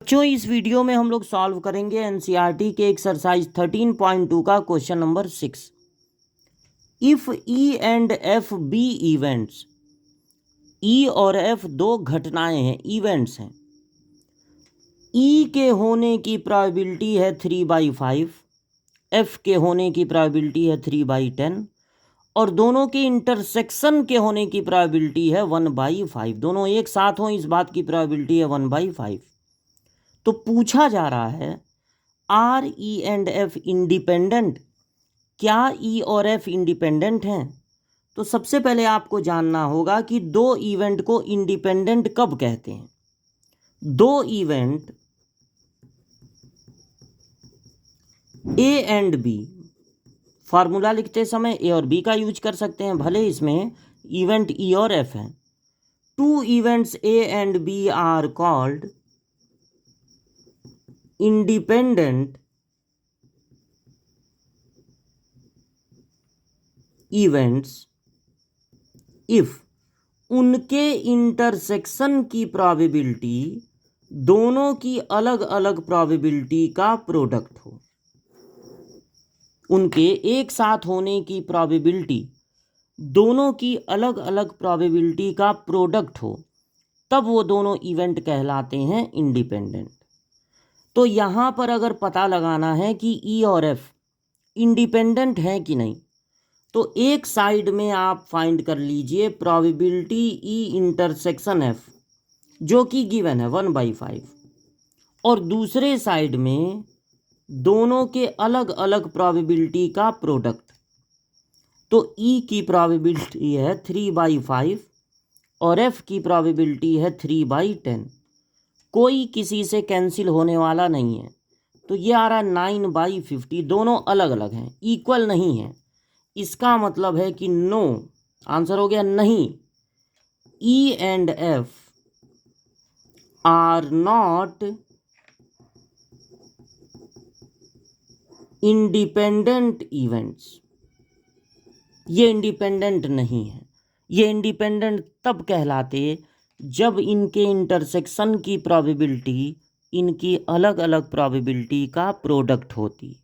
बच्चों इस वीडियो में हम लोग सॉल्व करेंगे एनसीईआरटी के एक्सरसाइज 13.2 का question number 6। If E and F be events, E और एफ दो घटनाएं हैं, इवेंट्स हैं। ई के होने की प्रोबेबिलिटी है 3/5, एफ के होने की प्रोबेबिलिटी है 3/10 और दोनों के इंटरसेक्शन के होने की प्रोबेबिलिटी है 1/5। दोनों एक साथ हों इस बात की प्रोबेबिलिटी है 1/5। तो पूछा जा रहा है R E and F independent, क्या ई और एफ इंडिपेंडेंट हैं? तो सबसे पहले आपको जानना होगा कि दो इवेंट को इंडिपेंडेंट कब कहते हैं। दो event A and B, formula लिखते समय ए और बी का यूज कर सकते हैं, भले इसमें इवेंट ई और एफ है। Two events A and B are called independent events if उनके इंटरसेक्शन की प्रोबेबिलिटी दोनों की अलग अलग प्रोबेबिलिटी का प्रोडक्ट हो। उनके एक साथ होने की प्रोबेबिलिटी दोनों की अलग अलग प्रोबेबिलिटी का प्रोडक्ट हो, तब वो दोनों इवेंट कहलाते हैं इंडिपेंडेंट। तो यहाँ पर अगर पता लगाना है कि ई और एफ इंडिपेंडेंट हैं कि नहीं, तो एक साइड में आप फाइंड कर लीजिए प्रोबेबिलिटी ई इंटरसेक्शन एफ जो कि गिवन है 1/5, और दूसरे साइड में दोनों के अलग अलग प्रोबेबिलिटी का प्रोडक्ट। तो ई की प्रोबेबिलिटी है 3/5 और एफ की प्रोबेबिलिटी है 3/10। कोई किसी से कैंसिल होने वाला नहीं है, तो ये आ रहा 9/50। दोनों अलग अलग हैं, इक्वल नहीं है। इसका मतलब है कि नो, आंसर हो गया नहीं। ई and F R not independent events, ये इंडिपेंडेंट नहीं है। ये इंडिपेंडेंट तब कहलाते जब इनके इंटरसेक्शन की प्रोबेबिलिटी इनकी अलग अलग प्रोबेबिलिटी का प्रोडक्ट होती।